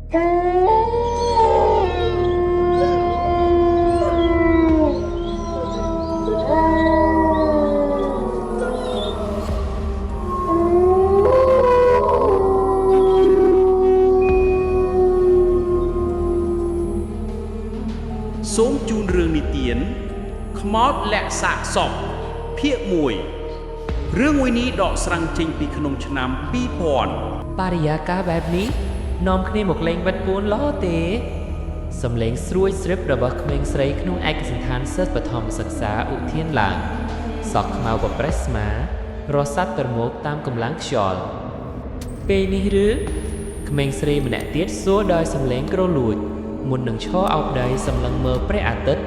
សូមជូនរឿងនិទានខ្មោចលាក់សាកសពភាគ1រឿងមួយនេះដកស្រង់ចេញពីក្នុងឆ្នាំ2000 បរិយាកាសបែបនេះនាំគ្នាមកលេងបិទពួនឡទេសំឡេងស្រួយស្រិបរបស់ក្មេងស្រីក្នុងឯកសណ្ឋានសិស្សបឋមសិក្សាឧទ្យានឡើងសក់ខ្មៅបប្រេះស្មារស់សัตว์ត្រមោកតាមកម្លាំងខ្យល់ពេលនេះឬក្មេងស្រីម្នាក់ទៀតសួរដោយសំឡេងក្រលួចមុននឹងឈរអោបដៃសម្លឹងមើលព្រះអាទិត្យ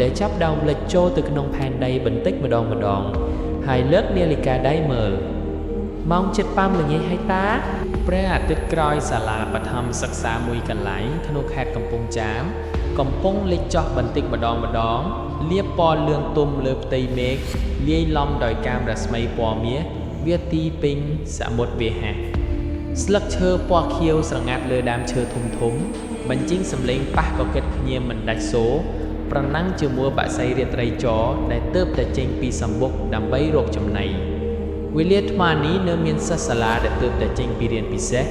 ដែលចាប់ដើមលិចចូលទៅក្នុងផែនដីបន្តិចម្ដងហើយលើកនាឡិកាដៃមើលម៉ោង7:05ល្ងាចហើយតាព្រះអាទិត្យក្រោយសាលាបឋមសិក្សាមួយកន្លែងក្នុងខេត្តកំពង់ចាមកំពុងលិចចុះបន្តិចម្ដងលាបពណ៌លឿងទុំលើផ្ទៃមេឃលាយឡំដោយកាំរស្មីពណ៌មាសវាទីពេញសមុទ្រវាហាស្លឹកឈើពណ៌ខៀវស្រងាត់លើដើមឈើធំបញ្ចេញសម្លេងប៉ះកកិតគ្នាមិនដាច់សូរប្រណាំងជាមួយបក្សីរាត្រីចរដែលទើបតែចេញពីសម្បុកដើម្បីរកចំណីវេលាថ្មនេះនៅមានសិស្សសាលាដែលទើបតែចេញពីរៀនពិសេស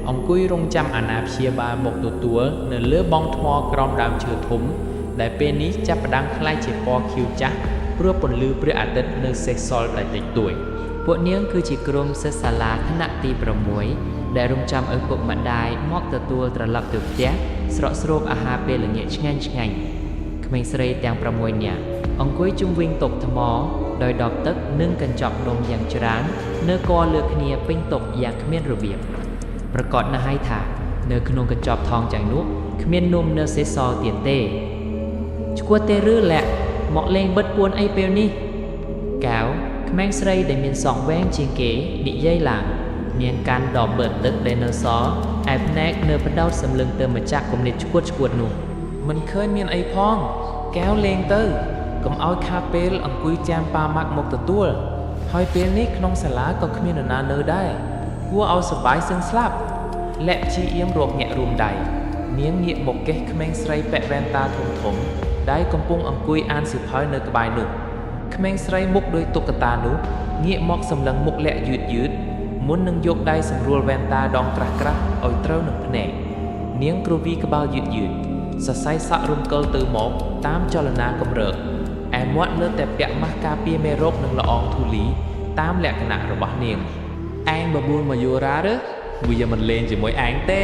អង្គុយរងចាំអាណាព្យាបាលមកទទួលនៅលើបង់ថ្មក្រោមដើមឈើធំដែលពេលនេះចាប់ផ្ដើមក្លាយជាពណ៌ខៀវចាស់ព្រោះពន្លឺព្រះអាទិត្យនៅសេសសល់តែតិចតួចពួកនាងគឺជាក្រុមសិស្សសាលាថ្នាក់ទី6ដែលរងចាំឪពុកម្ដាយមកទទួលត្រឡប់ទៅផ្ទះស្រកស្រូបអាហារពេលល្ងាចឆ្ងាញ់ក្មេងស្រីទាំង6នាក់អង្គុយជុំវិញតុថ្មដោយដបទឹកនិងកញ្ចប់នំយ៉ាងច្រើននៅគល់លើគ្នាពេញតុយ៉ាងគ្មានរបៀបប្រកាសណាស់ហើយថានៅក្នុងកញ្ចប់ថងយ៉ាងនោះគ្មាននំនៅសេសសល់ទៀតទេឈ្គួតទេឬលាក់មកលេងបិទពួនអីពេលនេះកៅក្មេងស្រីដែលមានសក់វែងជាងគេនិយាយឡើងនាងកាន់ដបបឺតទឹកដែលនៅសល់ឯភ្នែកនៅបដោតសម្លឹងទៅម្ចាស់គំនិតឈួតនោះមិនឃើញមានអីផងកែវលេងទៅកុំឲ្យខាតពេលអង្គុយចាំប៉ាម៉ាក់មកទទួលហើយពេលនេះក្នុងសាលាក៏គ្មាននរណានៅដែរគួរឲ្យសប្បាយសឹងស្លាប់លាក់ព្យាយាមរកញាក់រួមដៃនាងងាកមកកេះក្មេងស្រីពាក់វ៉ែនតាធំដែលកំពុងអង្គុយអានសៀវភៅនៅក្បែរនោះក្មេងស្រីមុខដោយតុក្កតានោះងាកមកសម្លឹងមុខលាក់យឺតមុននឹងយកដៃសម្រួលវ៉ែនតាដងក្រាស់ឲ្យត្រូវនឹងភ្នែកនាងគ្រវីក្បាលយឺតសរសៃសក់រំកិលទៅមកតាមចលនាកម្រើកឯមាត់នៅតែពាក់ម៉ាស់ការពារមេរោគនិងល្អងធូលីតាមលក្ខណៈរបស់នាងឯងបបួលមកយូរ៉ាឬវាមិនលេងជាមួយឯងទេ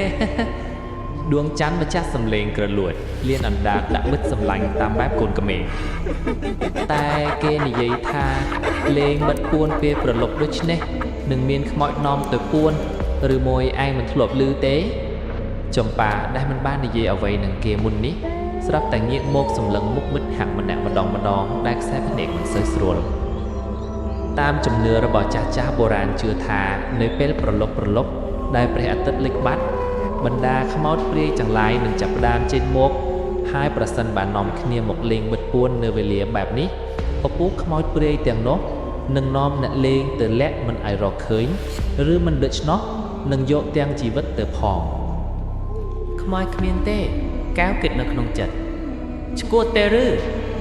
ដួងច័ន្ទម្ចាស់សំឡេងក្រលួចលៀនអណ្ដាតដាក់មិត្តសម្លាញ់តាមបែបកូនក្មេងតែគេនិយាយថាលេងបិទពួនពេលប្រឡប់ដូចនេះនឹងមានខ្មោចនាំទៅពួនឬមួយឯងមិនធ្លាប់ឮទេចំប៉ាដែលមិនបាននិយាយអ្វីនឹងគេមុននេះស្រាប់តែងាកមកសម្លឹងមុខមិត្តហាក់ម្នាក់ម្ដងដែលខ្សែភ្នែកមិនសូវស្រួលតាមជំនឿរបស់ចាស់បុរាណជឿថានៅពេលប្រឡប់ដែលព្រះអាទិត្យលិចបាត់បណ្ដាខ្មោចព្រាយចង្លាយនឹងចាប់ផ្ដើមចេញមកហើយប្រសិនបើនាំគ្នាមកលេងបិទពួននៅវេលាបែបនេះពពុះខ្មោចព្រាយទាំងនោះនឹងនាំអ្នកលេងទៅលាក់មិនឲ្យរកឃើញឬមិនដូច្នោះនឹងយកទាំងជីវិតទៅផងខ្មោចគ្មានទេកៅគិតនៅក្នុងចិត្តឈ្គួតទេឬ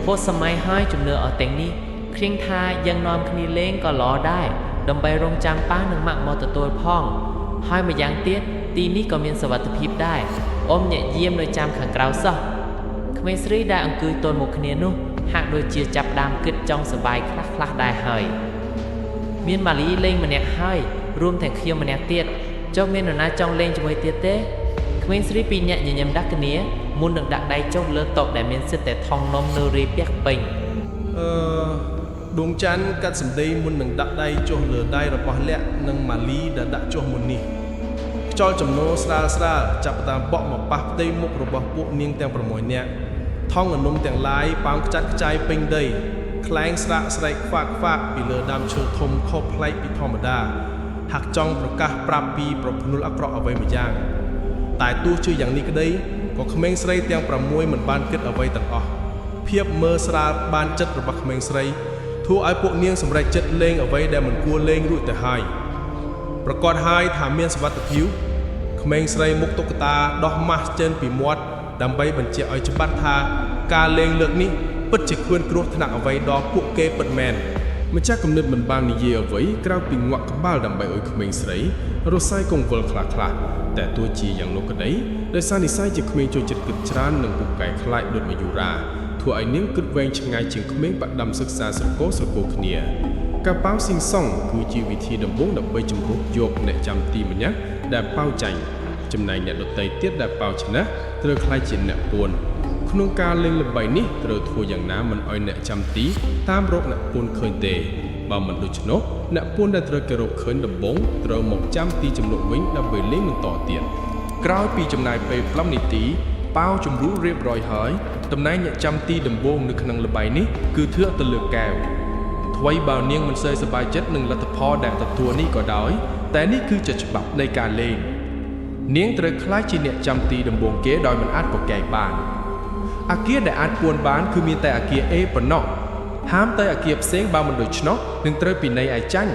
ពុទ្ធសម័យហើយជំនឿអស់ទាំងនេះឃើញថាយ៉ាងនាំគ្នាលេងក៏ល្អដែរដើម្បីរងចាំប៉ានិងម៉ាក់មកទទួលផងហើយម្យ៉ាងទៀតទីនេះក៏មានសុវត្ថិភាពដែរអ៊ំញាក់យាមនៅចាំខាងក្រៅសោះក្មេងស្រីដែលអង្គុយទល់មុខគ្នានោះហាក់ដូចជាចាប់ដើមគិតចង់សប្បាយខ្លះដែរហើយមានម៉ាលីលេងម្នាក់ហើយរួមទាំងខ្ញុំម្នាក់ទៀតចុះមាននរណាចង់លេងជាមួយទៀតទេក្មេងស្រីពីរនាក់ញញឹមដាក់គ្នាមុននឹងដាក់ដៃចុះលើតុដែលមានសិតតែថងនំនៅរាយពាក់ពេញដួងច័ន្ទកាត់សម្ដីមុននឹងដាក់ដៃចុះលើដៃរបស់លាក់និងម៉ាលីដែលដាក់ចុះមុននេះខ្យល់ចំណូលស្រាលចាប់តាមបក់មកប៉ះផ្ទៃមុខរបស់ពួកនាងទាំង6នាក់ថងនំទាំងឡាយប៉ោងខ្ចាត់ខ្ចាយពេញដីខ្លែងស្រាកស្រែកខ្វាក់ពីលើដើមឈើធំខុសប្លែកពីធម្មតាហាក់ចង់ប្រកាសប្រាប់ពីប្រភ្នួលអាក្រក់អ្វីមួយយ៉ាងតែទោះជាយ៉ាងនេះក្តីក៏ក្មេងស្រីទាំង6មិនបានគិតអ្វីទាំងអស់ភាពមើលស្រាលបានចិត្តរបស់ក្មេងស្រីធ្វើឲ្យពួកនាងសម្រេចចិត្តលេងអ្វីដែលមិនគួរលេងរួចទៅហើយប្រកាសហើយថាមានសុវត្ថិភាព ក្មេងស្រីមុខតុក្កតាដោះម៉ាស់ចេញពីមាត់ដើម្បីបញ្ជាក់ឲ្យច្បាស់ថាការលេងលើកនេះពិតជាគ្មានគ្រោះថ្នាក់អ្វីដល់ពួកគេពិតមែនម្ចាស់គំនិតមិនបាននិយាយអ្វីក្រៅពីងាក់ក្បាលដើម្បីឲ្យក្មេងស្រីរសាយកង្វល់ខ្លះៗតែទោះជាយ៉ាងនោះក្តីដោយសារនិស្ស័យជាក្មេងចូលចិត្តគិតច្រើននិងពូកែខ្លាចដូចមយូរ៉ាធ្វើឲ្យនាងគិតវែងឆ្ងាយជាងក្មេងបដិមសិក្សាស្រកោគ្នាការប៉ាវស៊ីងសង់គឺជាវិធីដំបូងដើម្បីជំរុះយកអ្នកចាំទីម្នាក់ដែលប៉ាវចាញ់ចំណែកអ្នកដទៃទៀតដែលប៉ាវឈ្នះត្រូវខ្លាចជាអ្នកពួនក្នុងការលេងល្បែងនេះត្រូវធ្វើយ៉ាងណាមិនឲ្យអ្នកចាំទីតាមរកអ្នកពួនឃើញទេបើមិនដូច្នោះអ្នកពួនដែលត្រូវគេរកឃើញដំបូងត្រូវមកចាំទីចំនួនវិញដើម្បីលេងបន្តទៀតក្រោយពីចំណាយពេល5នាទីប៉ាវជំរុះរៀបរយហើយតំណែងអ្នកចាំទីដំបូងនៅក្នុងល្បែងនេះគឺធឿទៅលើកែវថ្មីបើនាងមិនសូវសប្បាយចិត្តនឹងលទ្ធផលដែលទទួលនេះក៏ដោយតែនេះគឺជាច្បាប់នៃការលេងនាងត្រូវក្លាយជាអ្នកចាំទីដំបូងគេដោយមិនអាចប្រកែកបានអគារដែលអាចពួនបានគឺមានតែអគារ A ប៉ុណ្ណោះហាមទៅអគារផ្សេងបើមិនដូច្នោះនឹងត្រូវពិន័យឲ្យចាញ់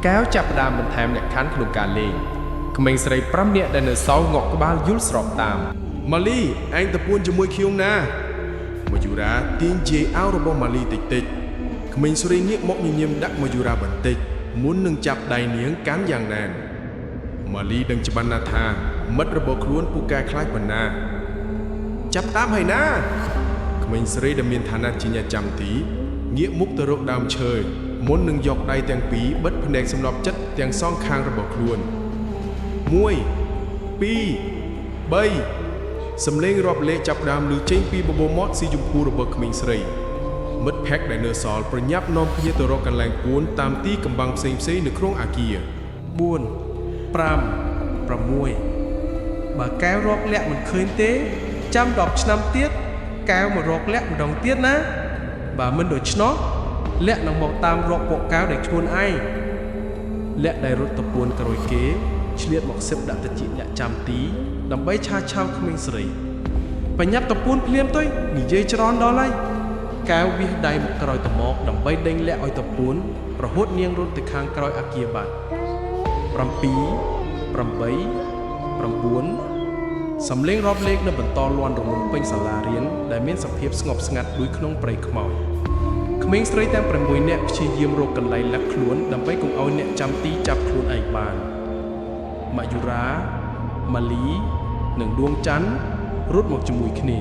កែវចាប់ផ្ដើមបន្ថែមលក្ខខណ្ឌក្នុងការលេងក្មេងស្រី5នាក់ដែលនៅសល់ងក់ក្បាលយល់ស្របតាមម៉ាលីឯងទៅពួនជាមួយខ្ញុំណាមយូរ៉ាទាញជាអោរបស់ម៉ាលីតិចក្មេងស្រីងាកមកញញឹមដាក់មយូរ៉ាបន្តិចមុននឹងចាប់ដៃនាងកាន់យ៉ាងណែនម៉ាលីដឹងច្បាស់ណាស់ថាមិត្តរបស់ខ្លួនពូកែខ្លាចប៉ុណ្ណាចាប់តាមហើយណាក្មេងស្រីដែលមានឋានៈជាអ្នកចាំទីងាកមុខទៅរកដើមឈើមុននឹងយកដៃទាំងពីរបិទភ្នែកសម្រាប់ចិត្តទាំងសងខាងរបស់ខ្លួន1 2 3សំឡេងរាប់លេខចាប់ដើមឮចេញពីបបោមាត់ស៊ីជម្ពូរបស់ក្មេងស្រីមិត្តភ័ក្តិដែលនៅសល់ប្រញាប់នាំគ្នាទៅរកកន្លែងពួនតាមទីកំបាំងផ្សេងៗនៅក្នុងអគារ4 5 6បើកែវរកលាក់មិនឃើញទេចាំ10ឆ្នាំទៀតកែវមករកលាក់ម្ដងទៀតណាបើមិនដូច្នោះលាក់នឹងមកតាមរកពួកកែវដែលខ្លួនឯងលាក់ដែលរត់ទៅពួនក្រោយគេឆ្លៀតមកសិបដាក់ទៅជាអ្នកចាំទីដើម្បីឆាឆៅក្មេងស្រីបញ្ញាប់ទៅពួនភ្លាមទៅនិយាយច្រនដល់ហើយកែវវាសដៃមកក្រោយទៅមកដើម្បីដេញលាក់ឲ្យទៅពួនរហូតនាងរត់ទៅខាងក្រោយអគារបាត់7 8 9សំឡេងរាប់លេខនៅបន្តលាន់រងំពេញសាលារៀនដែលមានសភាពស្ងប់ស្ងាត់ដូចក្នុងព្រៃខ្មោចក្មេងស្រីទាំង6នាក់ព្យាយាមរកកន្លែងលាក់ខ្លួនដើម្បីកុំឲ្យអ្នកចាំទីចាប់ខ្លួនឯងបានម៉ាយូរ៉ាម៉ាលីនិងដួងច័ន្ទរត់មកជាមួយគ្នា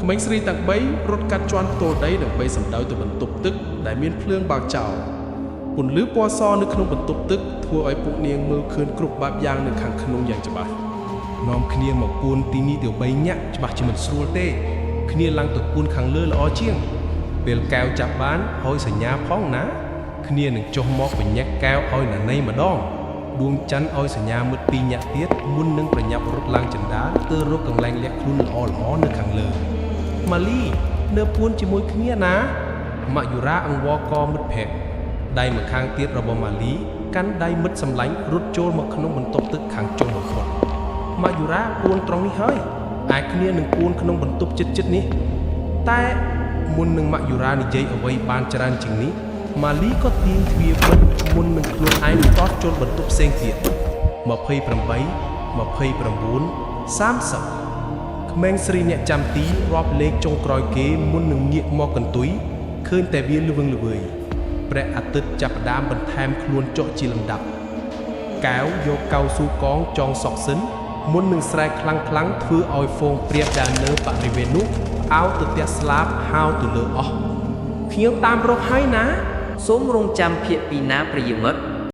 ក្មេងស្រីទាំង3រត់កាត់ជាន់ផ្ទោលដីដើម្បីសម្ដៅទៅបន្ទប់ទឹកដែលមានភ្លើងបើកចោលពន្លឺពណ៌សនៅក្នុងបន្ទប់ទឹកធ្វើឲ្យពួកនាងមើលឃើញគ្រប់បែបយ៉ាងនៅខាងក្នុងយ៉ាងច្បាស់នាំគ្នាមកពួនទីនេះទៅ3ញាក់ច្បាស់ជាមិនស្រួលទេគ្នាឡើងទៅពួនខាងលើល្អជាងពេលកែវចាប់បានហើយសញ្ញាផងណាគ្នានឹងចុះមកបញ្ញាក់កែវឲ្យណាណីម្ដងដួងច័ន្ទឲ្យសញ្ញាមុត2ញាក់ទៀតមុននឹងប្រញាប់រត់ឡើងចណ្ដាលទៅរកកន្លែងលាក់ខ្លួនល្អនៅខាងលើម៉ាលីនៅពួនជាមួយគ្នាណាម៉ាក់យូរ៉ាអង្វរកមិត្តភក្តិដៃម្ខាងទៀតរបស់ម៉ាលីកាន់ដៃមិត្តសម្លាញ់រត់ចូលមកក្នុងបន្ទប់ទឹកខាងចុងបំផុតម៉ាក់យូរ៉ាពួនត្រង់នេះហើយឯគ្នានឹងពួនក្នុងបន្ទប់ជិតនេះតែមុននឹងម៉ាក់យូរ៉ានិយាយអ្វីបានច្រើនជាងនេះម៉ាលីក៏ទាញទ្វារបិទមុននឹងខ្លួនឯងតតចូលបន្ទប់ផ្សេងទៀត28 29 30ក្មេងស្រីអ្នកចាំទីរាប់លេខចុងក្រោយគេមុននឹងងាកមកកន្ទុយឃើញតែវាល្វឹងល្វើយព្រះអាទិត្យចាប់ផ្ដើមបន្ថែមខ្លួនចុះជាលំដាប់កែវយកកៅស៊ូកងចងសក់សិនមុននឹងស្រែកខ្លាំងធ្វើឲ្យហ្វូងព្រាបដែលនៅបរិវេណនោះអោទៅផ្ទះស្លាបហៅទៅលើអស់ខ្ញុំតាមរកហើយណា សូមរងចាំភាគពីណាប្រិយមិត្ត